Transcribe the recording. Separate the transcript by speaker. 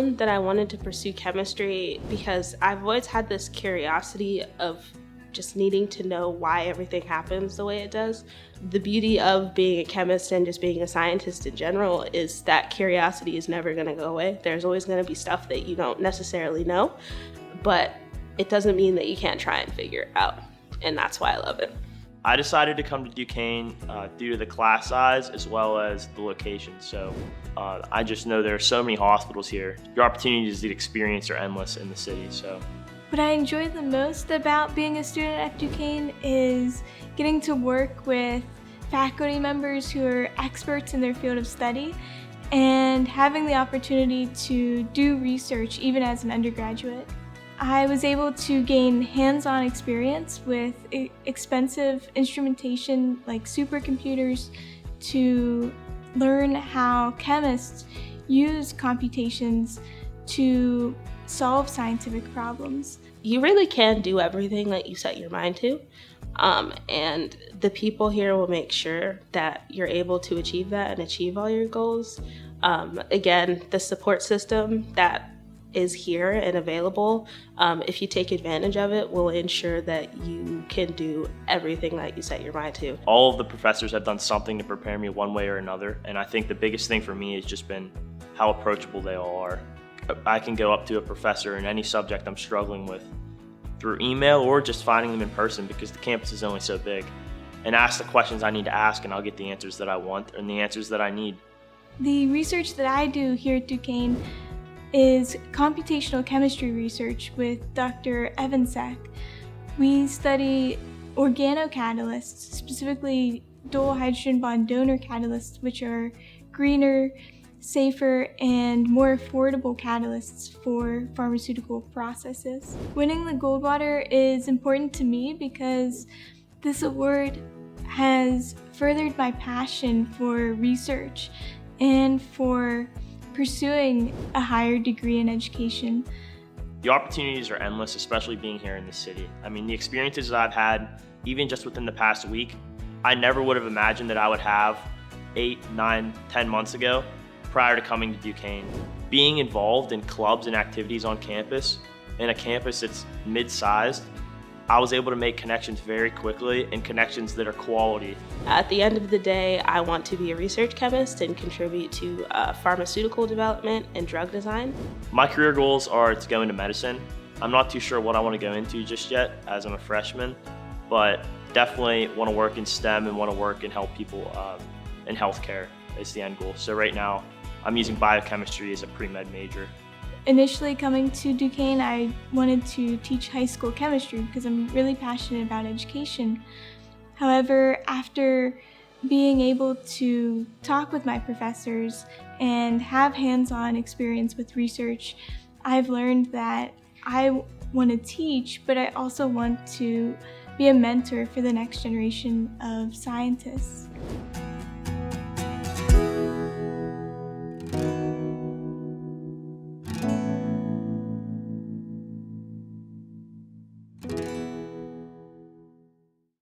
Speaker 1: known that I wanted to pursue chemistry because I've always had this curiosity of just needing to know why everything happens the way it does. The beauty of being a chemist and just being a scientist in general is that curiosity is never going to go away. There's always going to be stuff that you don't necessarily know, but it doesn't mean that you can't try and figure it out. And that's why I love it.
Speaker 2: I decided to come to Duquesne due to the class size as well as the location. So I just know there are so many hospitals here. Your opportunities to experience are endless in the city. So
Speaker 3: what I enjoy the most about being a student at Duquesne is getting to work with faculty members who are experts in their field of study and having the opportunity to do research even as an undergraduate. I was able to gain hands-on experience with expensive instrumentation like supercomputers to learn how chemists use computations to solve scientific problems.
Speaker 1: You really can do everything that you set your mind to, and the people here will make sure that you're able to achieve that and achieve all your goals. Again, the support system that is here and available, if you take advantage of it, will ensure that you can do everything that you set your mind to.
Speaker 2: All of the professors have done something to prepare me one way or another, and I think the biggest thing for me has just been how approachable they all are. I can go up to a professor in any subject I'm struggling with through email or just finding them in person because the campus is only so big, and ask the questions I need to ask and I'll get the answers that I want and the answers that I need.
Speaker 3: The research that I do here at Duquesne is computational chemistry research with Dr. Evansack. We study organocatalysts, specifically dual hydrogen bond donor catalysts, which are greener, safer, and more affordable catalysts for pharmaceutical processes. Winning the Goldwater is important to me because this award has furthered my passion for research and for pursuing a higher degree in education.
Speaker 2: The opportunities are endless, especially being here in the city. I mean, the experiences that I've had, even just within the past week, I never would have imagined that I would have 8, 9, 10 months ago prior to coming to Duquesne. Being involved in clubs and activities on campus, in a campus that's mid-sized, I was able to make connections very quickly and connections that are quality.
Speaker 1: At the end of the day, I want to be a research chemist and contribute to pharmaceutical development and drug design.
Speaker 2: My career goals are to go into medicine. I'm not too sure what I want to go into just yet as I'm a freshman, but definitely want to work in STEM and want to work and help people in healthcare is the end goal. So right now, I'm using biochemistry as a pre-med major.
Speaker 3: Initially coming to Duquesne, I wanted to teach high school chemistry because I'm really passionate about education. However, after being able to talk with my professors and have hands-on experience with research, I've learned that I want to teach, but I also want to be a mentor for the next generation of scientists.